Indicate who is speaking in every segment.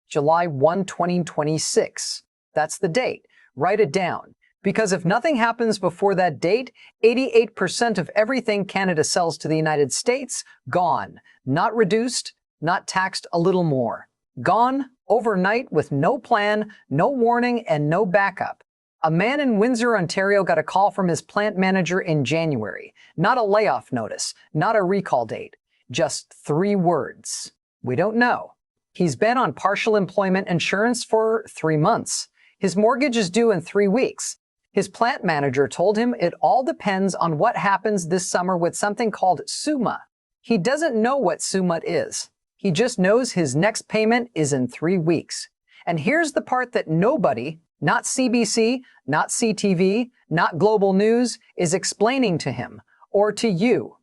Speaker 1: July 1, 2026. That's the date. Write it down. Because if nothing happens before that date, 88% of everything Canada sells to the United States, gone. Not reduced, not taxed a little more. Gone overnight with no plan, no warning, and no backup. A man in Windsor, Ontario got a call from his plant manager in January. Not a layoff notice, not a recall date. Just 3 words. We don't know. He's been on partial employment insurance for 3 months. His mortgage is due in 3 weeks. His plant manager told him it all depends on what happens this summer with something called CUSMA. He doesn't know what CUSMA is. He just knows his next payment is in 3 weeks. And here's the part that nobody, not CBC, not CTV, not Global News, is explaining to him, or to you.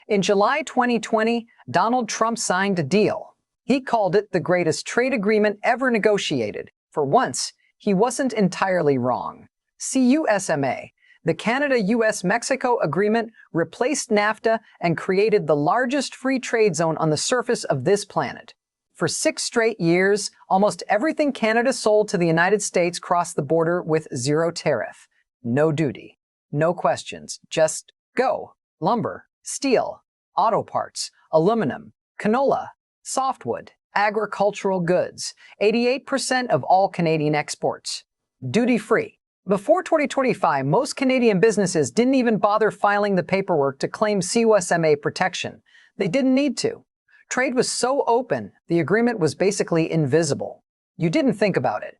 Speaker 1: In July 2020, Donald Trump signed a deal. He called it the greatest trade agreement ever negotiated. For once, he wasn't entirely wrong. CUSMA, the Canada-US-Mexico agreement, replaced NAFTA and created the largest free trade zone on the surface of this planet. For 6 straight years, almost everything Canada sold to the United States crossed the border with 0 tariff. No duty. No questions. Just go. Lumber, steel, auto parts, aluminum, canola, softwood, agricultural goods. 88% of all Canadian exports. Duty-free. Before 2025, most Canadian businesses didn't even bother filing the paperwork to claim CUSMA protection. They didn't need to. Trade was so open, the agreement was basically invisible. You didn't think about it.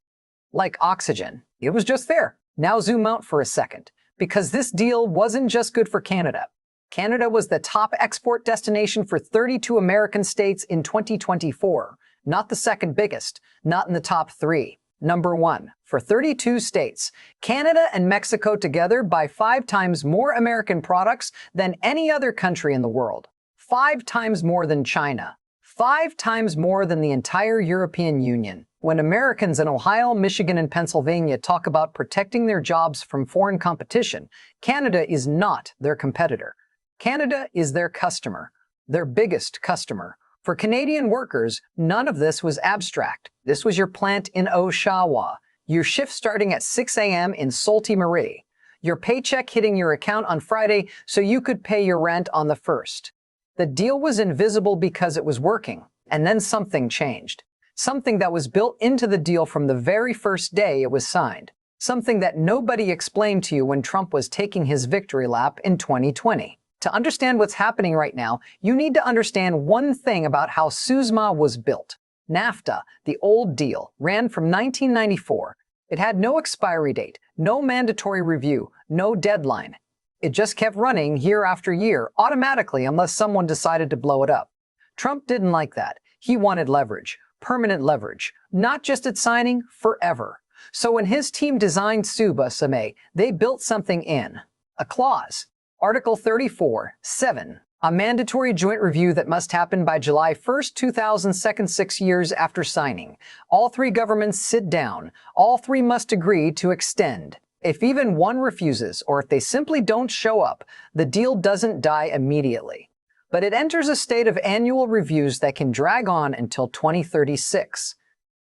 Speaker 1: Like oxygen. It was just there. Now zoom out for a second. Because this deal wasn't just good for Canada. Canada was the top export destination for 32 American states in 2024. Not the second biggest. Not in the top 3. Number 1. For 32 states, Canada and Mexico together buy 5 times more American products than any other country in the world. 5 times more than China. 5 times more than the entire European Union. When Americans in Ohio, Michigan, and Pennsylvania talk about protecting their jobs from foreign competition, Canada is not their competitor. Canada is their customer, their biggest customer. For Canadian workers, none of this was abstract. This was your plant in Oshawa, your shift starting at 6 a.m. in Sault Ste. Marie, your paycheck hitting your account on Friday so you could pay your rent on the 1st. The deal was invisible because it was working, and then something changed. Something that was built into the deal from the very first day it was signed. Something that nobody explained to you when Trump was taking his victory lap in 2020. To understand what's happening right now, you need to understand one thing about how CUSMA was built. NAFTA, the old deal, ran from 1994. It had no expiry date, no mandatory review, no deadline. It just kept running year after year, automatically unless someone decided to blow it up. Trump didn't like that. He wanted leverage, permanent leverage, not just at signing, forever. So when his team designed CUSMA, they built something in. A clause. Article 34(7), a mandatory joint review that must happen by July 1st, 2002, 6 years after signing. All 3 governments sit down. All 3 must agree to extend. If even one refuses, or if they simply don't show up, the deal doesn't die immediately. But it enters a state of annual reviews that can drag on until 2036.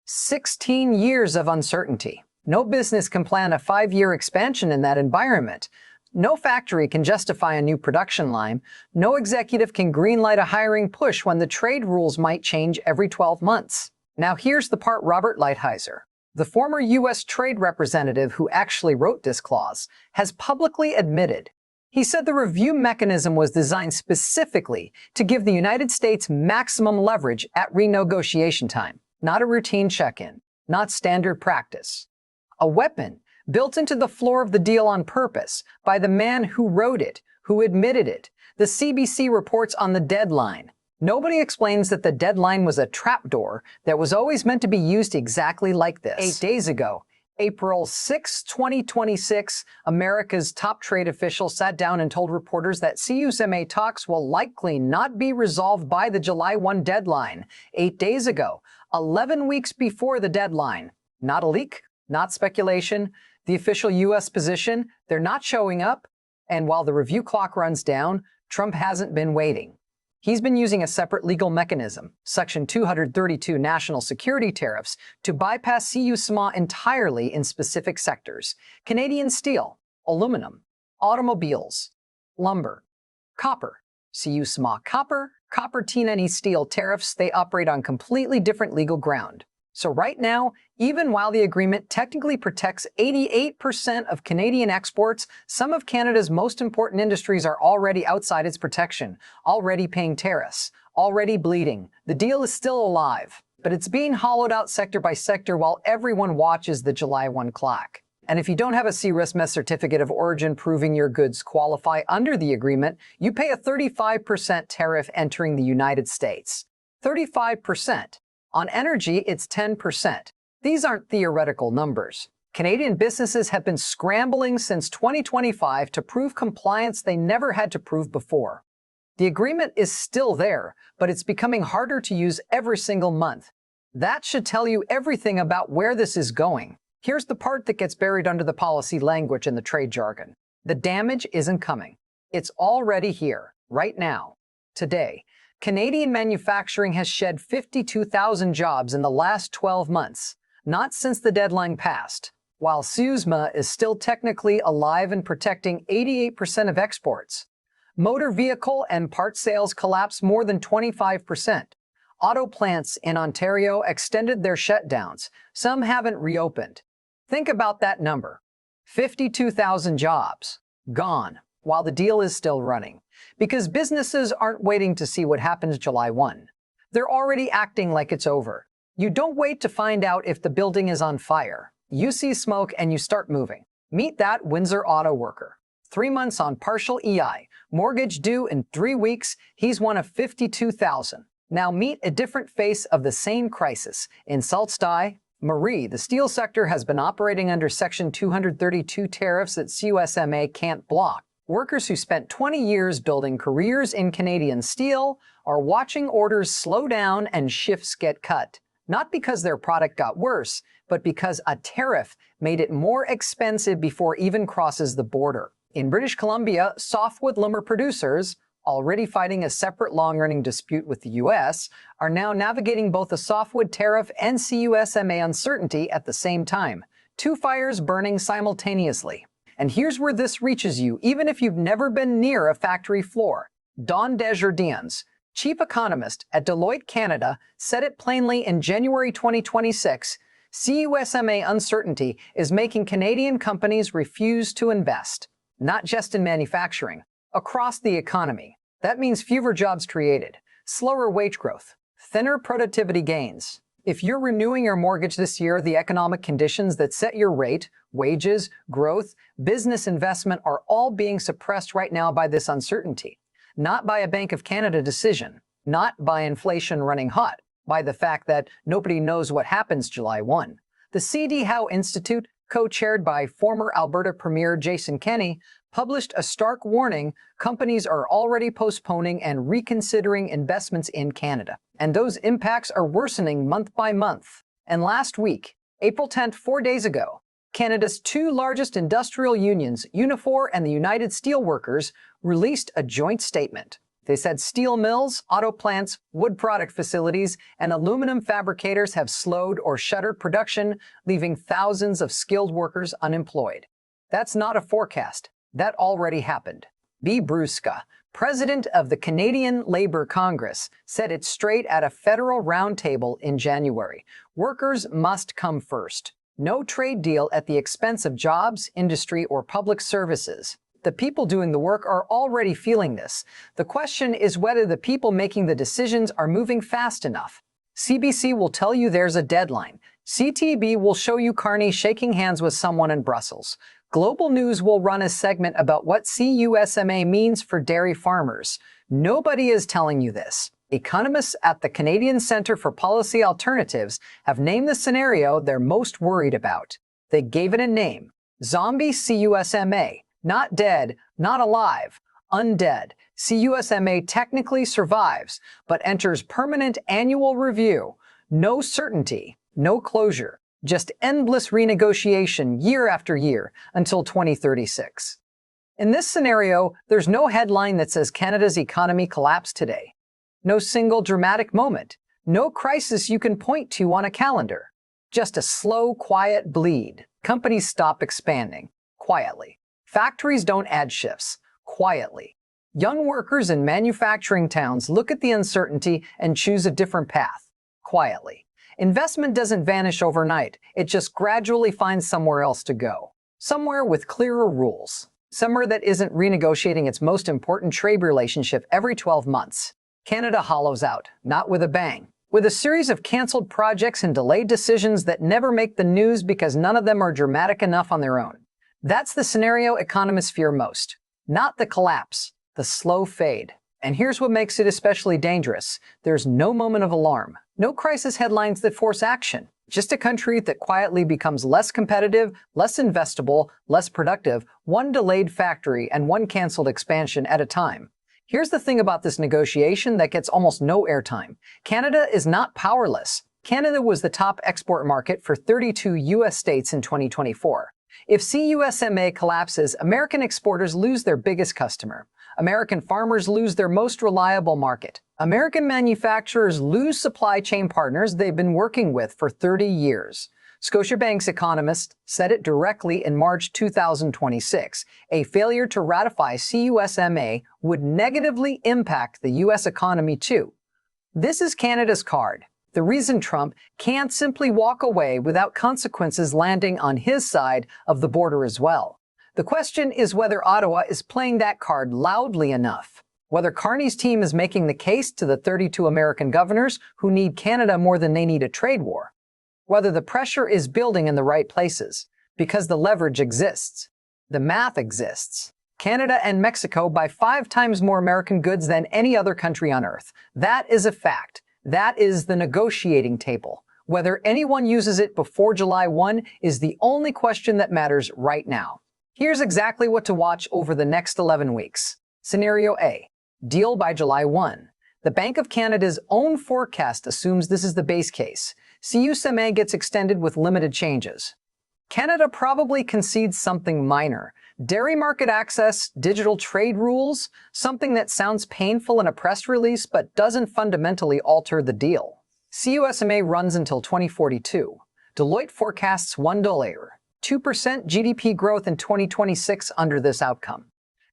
Speaker 1: 16 years of uncertainty. No business can plan a 5-year expansion in that environment. No factory can justify a new production line. No executive can greenlight a hiring push when the trade rules might change every 12 months. Now here's the part Robert Lighthizer, the former U.S. trade representative who actually wrote this clause, has publicly admitted. He said the review mechanism was designed specifically to give the United States maximum leverage at renegotiation time, not a routine check-in, not standard practice. A weapon built into the floor of the deal on purpose by the man who wrote it, who admitted it. The CBC reports on the deadline. Nobody explains that the deadline was a trapdoor that was always meant to be used exactly like this. 8 days ago, April 6, 2026, America's top trade official sat down and told reporters that CUSMA talks will likely not be resolved by the July 1 deadline. 8 days ago, 11 weeks before the deadline. Not a leak, not speculation. The official U.S. position, they're not showing up, and while the review clock runs down, Trump hasn't been waiting. He's been using a separate legal mechanism, Section 232 national security tariffs, to bypass CUSMA entirely in specific sectors: Canadian steel, aluminum, automobiles, lumber, copper. CUSMA copper tin any steel tariffs, they operate on completely different legal ground. So right now, even while the agreement technically protects 88% of Canadian exports, some of Canada's most important industries are already outside its protection, already paying tariffs, already bleeding. The deal is still alive, but it's being hollowed out sector by sector while everyone watches the July 1 clock. And if you don't have a CSIS certificate of origin proving your goods qualify under the agreement, you pay a 35% tariff entering the United States. 35%. On energy, it's 10%. These aren't theoretical numbers. Canadian businesses have been scrambling since 2025 to prove compliance they never had to prove before. The agreement is still there, but it's becoming harder to use every single month. That should tell you everything about where this is going. Here's the part that gets buried under the policy language and the trade jargon. The damage isn't coming. It's already here, right now, today. Canadian manufacturing has shed 52,000 jobs in the last 12 months, not since the deadline passed. While CUSMA is still technically alive and protecting 88% of exports, motor vehicle and part sales collapsed more than 25%. Auto plants in Ontario extended their shutdowns. Some haven't reopened. Think about that number. 52,000 jobs gone while the deal is still running. Because businesses aren't waiting to see what happens July 1. They're already acting like it's over. You don't wait to find out if the building is on fire. You see smoke and you start moving. Meet that Windsor auto worker. 3 months on partial EI, mortgage due in 3 weeks, he's one of 52,000. Now meet a different face of the same crisis. In Sault Ste. Marie, the steel sector has been operating under Section 232 tariffs that USMCA can't block. Workers who spent 20 years building careers in Canadian steel are watching orders slow down and shifts get cut. Not because their product got worse, but because a tariff made it more expensive before it even crosses the border. In British Columbia, softwood lumber producers, already fighting a separate long-running dispute with the US, are now navigating both a softwood tariff and CUSMA uncertainty at the same time. Two fires burning simultaneously. And here's where this reaches you, even if you've never been near a factory floor. Don Desjardins, chief economist at Deloitte Canada, said it plainly in January 2026, CUSMA uncertainty is making Canadian companies refuse to invest. Not just in manufacturing, across the economy. That means fewer jobs created, slower wage growth, thinner productivity gains. If you're renewing your mortgage this year, the economic conditions that set your rate, wages, growth, business investment are all being suppressed right now by this uncertainty. Not by a Bank of Canada decision, not by inflation running hot, by the fact that nobody knows what happens July 1. The C.D. Howe Institute, co-chaired by former Alberta Premier Jason Kenney, published a stark warning companies are already postponing and reconsidering investments in Canada. And those impacts are worsening month by month. And last week, April 10th, 4 days ago, Canada's two largest industrial unions, Unifor and the United Steelworkers, released a joint statement. They said steel mills, auto plants, wood product facilities, and aluminum fabricators have slowed or shuttered production, leaving thousands of skilled workers unemployed. That's not a forecast. That already happened. B. Bruska, president of the Canadian Labour Congress, said it straight at a federal roundtable in January. Workers must come first. No trade deal at the expense of jobs, industry, or public services. The people doing the work are already feeling this. The question is whether the people making the decisions are moving fast enough. CBC will tell you there's a deadline. CTV will show you Carney shaking hands with someone in Brussels. Global News will run a segment about what CUSMA means for dairy farmers. Nobody is telling you this. Economists at the Canadian Centre for Policy Alternatives have named the scenario they're most worried about. They gave it a name: Zombie CUSMA. Not dead, not alive, undead. CUSMA technically survives, but enters permanent annual review. No certainty, no closure. Just endless renegotiation year after year until 2036. In this scenario, there's no headline that says Canada's economy collapsed today. No single dramatic moment. No crisis you can point to on a calendar. Just a slow, quiet bleed. Companies stop expanding. Quietly. Factories don't add shifts. Quietly. Young workers in manufacturing towns look at the uncertainty and choose a different path. Quietly. Investment doesn't vanish overnight. It just gradually finds somewhere else to go. Somewhere with clearer rules. Somewhere that isn't renegotiating its most important trade relationship every 12 months. Canada hollows out, not with a bang. With a series of canceled projects and delayed decisions that never make the news because none of them are dramatic enough on their own. That's the scenario economists fear most. Not the collapse, the slow fade. And here's what makes it especially dangerous. There's no moment of alarm, no crisis headlines that force action. Just a country that quietly becomes less competitive, less investable, less productive, one delayed factory and one canceled expansion at a time. Here's the thing about this negotiation that gets almost no airtime. Canada is not powerless. Canada was the top export market for 32 U.S. states in 2024. If CUSMA collapses, American exporters lose their biggest customer. American farmers lose their most reliable market. American manufacturers lose supply chain partners they've been working with for 30 years. Scotiabank's economist said it directly in March 2026. A failure to ratify CUSMA would negatively impact the U.S. economy too. This is Canada's card. The reason Trump can't simply walk away without consequences landing on his side of the border as well. The question is whether Ottawa is playing that card loudly enough. Whether Carney's team is making the case to the 32 American governors who need Canada more than they need a trade war. Whether the pressure is building in the right places. Because the leverage exists. The math exists. Canada and Mexico buy 5 times more American goods than any other country on earth. That is a fact. That is the negotiating table. Whether anyone uses it before July 1 is the only question that matters right now. Here's exactly what to watch over the next 11 weeks. Scenario A. Deal by July 1. The Bank of Canada's own forecast assumes this is the base case. CUSMA gets extended with limited changes. Canada probably concedes something minor. Dairy market access, digital trade rules, something that sounds painful in a press release but doesn't fundamentally alter the deal. CUSMA runs until 2042. Deloitte forecasts $1, 2% GDP growth in 2026 under this outcome.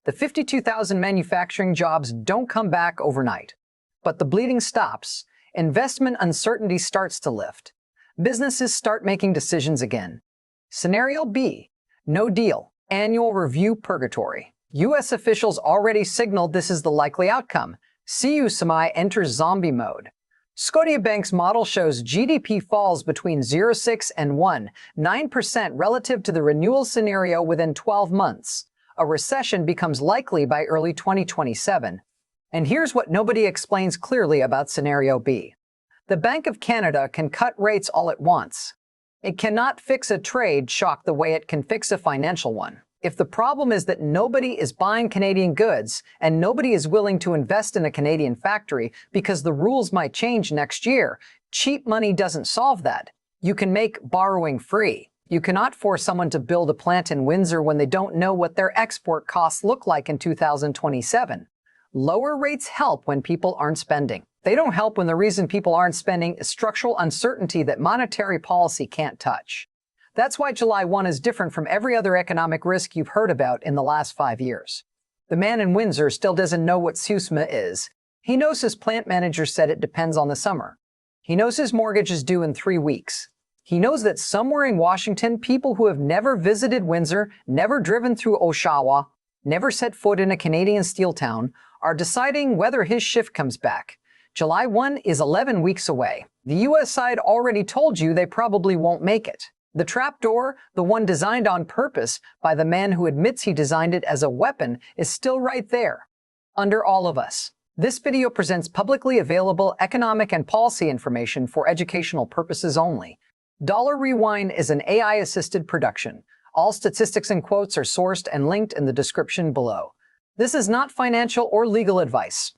Speaker 1: The 52,000 manufacturing jobs don't come back overnight. But the bleeding stops. Investment uncertainty starts to lift. Businesses start making decisions again. Scenario B. No deal. Annual review purgatory. U.S. officials already signaled this is the likely outcome. CUSMA enters zombie mode. Scotiabank's model shows GDP falls between 0.6 and 1.9% relative to the renewal scenario within 12 months. A recession becomes likely by early 2027. And here's what nobody explains clearly about Scenario B. The Bank of Canada can cut rates all it wants. It cannot fix a trade shock the way it can fix a financial one. If the problem is that nobody is buying Canadian goods and nobody is willing to invest in a Canadian factory because the rules might change next year, cheap money doesn't solve that. You can make borrowing free. You cannot force someone to build a plant in Windsor when they don't know what their export costs look like in 2027. Lower rates help when people aren't spending. They don't help when the reason people aren't spending is structural uncertainty that monetary policy can't touch. That's why July 1 is different from every other economic risk you've heard about in the last 5 years. The man in Windsor still doesn't know what CUSMA is. He knows his plant manager said it depends on the summer. He knows his mortgage is due in 3 weeks. He knows that somewhere in Washington, people who have never visited Windsor, never driven through Oshawa, never set foot in a Canadian steel town, are deciding whether his shift comes back. July 1 is 11 weeks away. The U.S. side already told you they probably won't make it. The trapdoor, the one designed on purpose by the man who admits he designed it as a weapon, is still right there, under all of us. This video presents publicly available economic and policy information for educational purposes only. Dollar Rewind is an AI-assisted production. All statistics and quotes are sourced and linked in the description below. This is not financial or legal advice.